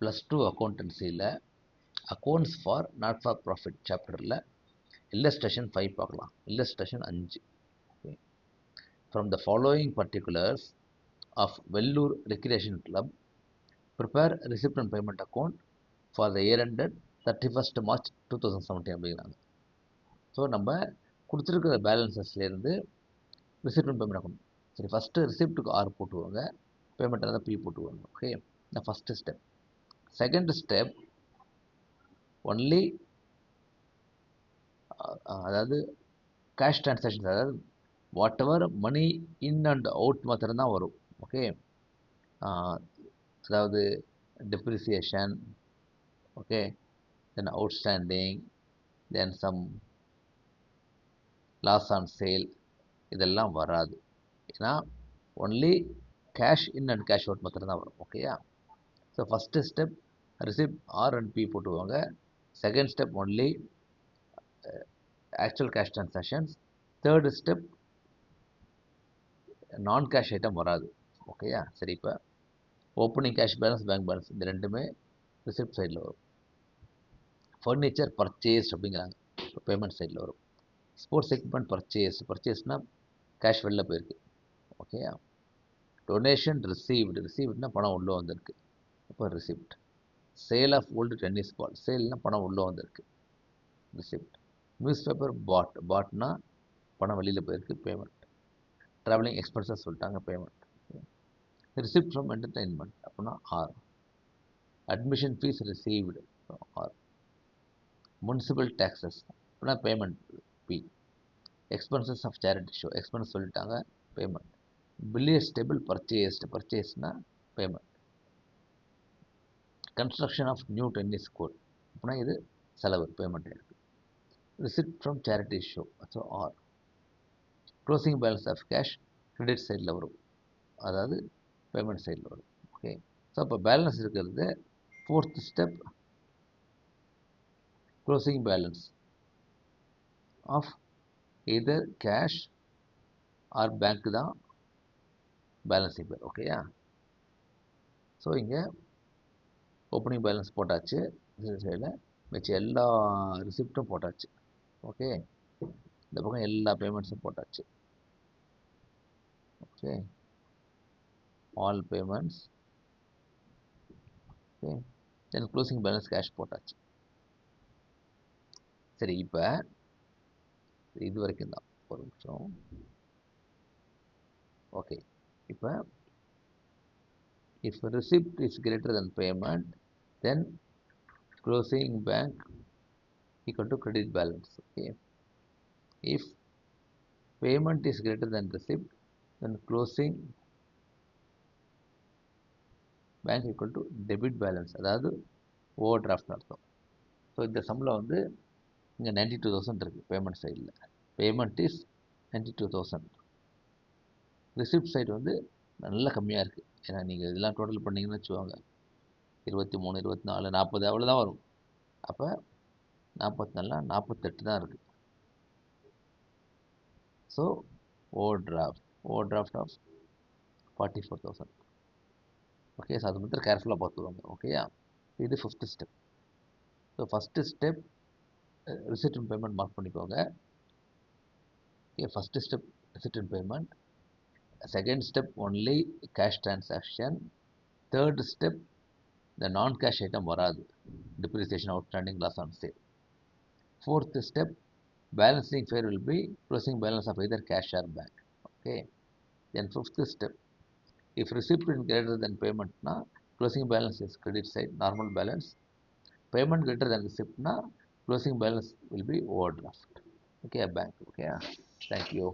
+2 அக்கௌண்டன்சியில் accounts for not for profit சாப்டரில் illustration 5 பார்க்கலாம். Illustration 5. From the following particulars of Vellore Recreation Club, prepare receipt and payment account for the year ended 31st March 2017 அப்படிங்கிறாங்க. So நம்ம கொடுத்துருக்கிற பேலன்சஸ்லேருந்து receipt and payment account. சரி, first ரிசிப்ட்டுக்கு R போட்டுவாங்க, பேமெண்ட்டாக தான் P போட்டுவாங்க. ஓகே, இந்த first step. Second step only அதாவது கேஷ் ட்ரான்சாக்ஷன்ஸ், அதாவது whatever money in and out மாத்திரம்தான் வரும். ஓகே, அதாவது depreciation, okay, then outstanding, then some loss on sale, இதெல்லாம் வராது. ஏன்னா only cash in and cash out மாத்திரம்தான் வரும். ஓகேயா? So first step receipt R and P போட்டுவாங்க. Second step only actual cash transactions. Third step நான் cash item வராது. ஓகேயா? சரி, இப்போ opening cash balance, bank balance, இந்த ரெண்டுமே ரிசிப்ட் சைடில் வரும். ஃபர்னிச்சர் பர்ச்சேஸ்ட் அப்படிங்கிறாங்க, இப்போ பேமெண்ட் சைடில் வரும். ஸ்போர்ட்ஸ் எக்யூப்மெண்ட் பர்ச்சேஸ்னால் கேஷ் வெளில போயிருக்கு. ஓகேயா? டொனேஷன் ரிசீவ்டுனா பணம் உள்ளே வந்திருக்கு, இப்போ receipt. Sale of old tennis ball, சேல்னால் பணம் உள்ளே வந்திருக்கு, ரிசிப்ட். நியூஸ் பேப்பர் பாட்னா பணம் வெளியில் போயிருக்கு, பேமெண்ட். ட்ராவலிங் எக்ஸ்பென்சஸ் சொல்லிட்டாங்க, பேமெண்ட். ரிசிப்ட் ஃப்ரம் என்டர்டெயின்மெண்ட் அப்படின்னா R. Admission fees received, R. Municipal taxes அப்படின்னா payment P. Expenses of charity show, expense சொல்லிட்டாங்க, பேமெண்ட். பில்லியர்ஸ் டேபிள் பர்ச்சேஸ்னா payment. Construction of new tennis court அப்படின்னா இது செலவு, பேமெண்ட் இருக்குது. Receipt from charity show, so R. Closing balance of cash credit சைடில் வரும், அதாவது பேமெண்ட் சைடில் வரும். ஓகே, ஸோ அப்போ பேலன்ஸ் இருக்கிறது fourth step closing balance of either cash or bank தான் பேலன்ஸிங் பேர். ஓகேயா? ஸோ இங்கே ஓப்பனிங் பேலன்ஸ் போட்டாச்சு, சைடில் மிச்ச எல்லா ரிசிப்டும் போட்டாச்சு. ஓகே, இந்த பக்கம் எல்லா பேமெண்ட்ஸும் போட்டாச்சு. Okay, all payments. ஓகே, தென் க்ளோசிங் பேலன்ஸ் கேஷ் போட்டாச்சு. சரி, இப்போ இது வரைக்கும் தான், ஒரு நிமிஷம். ஓகே, இப்போ if receipt is greater than payment, then closing bank equal to credit balance. Okay, if payment is greater than receipt, then closing bank equal to debit balance, அதாவது ஓவர் டிராஃப்ட் அர்த்தம். ஸோ இந்த சம்பளம் வந்து இங்கே 92,000 இருக்குது payment சைடில். Payment is 92,000. Receipt side வந்து நல்லா கம்மியாக இருக்குது. ஏன்னா நீங்கள் இதெல்லாம் டோட்டல் பண்ணிங்கன்னு வச்சுக்கோங்க, 23, 24, 40 அவ்வளோதான் வரும். அப்போ 44, 48 தான் இருக்குது. So overdraft of 44,000. Okay, so அது மட்டும் கேர்ஃபுல்லாக பார்த்துக்கோங்க. ஓகேயா? இது fifth step. So first step receipt and payment mark பண்ணிக்கோங்க. Okay, first step receipt and payment. Second step only cash transaction. Third step இந்த நான் கேஷ் ஐட்டம் வராது, depreciation, outstanding, loss on sale. Fourth step balancing fare will be closing balance of either cash or bank. Okay, then fifth step, if receipt is greater than payment na closing balance is credit side, normal balance. Payment greater than receipt na closing balance will be overdraft. Okay, bank. Okay, thank you.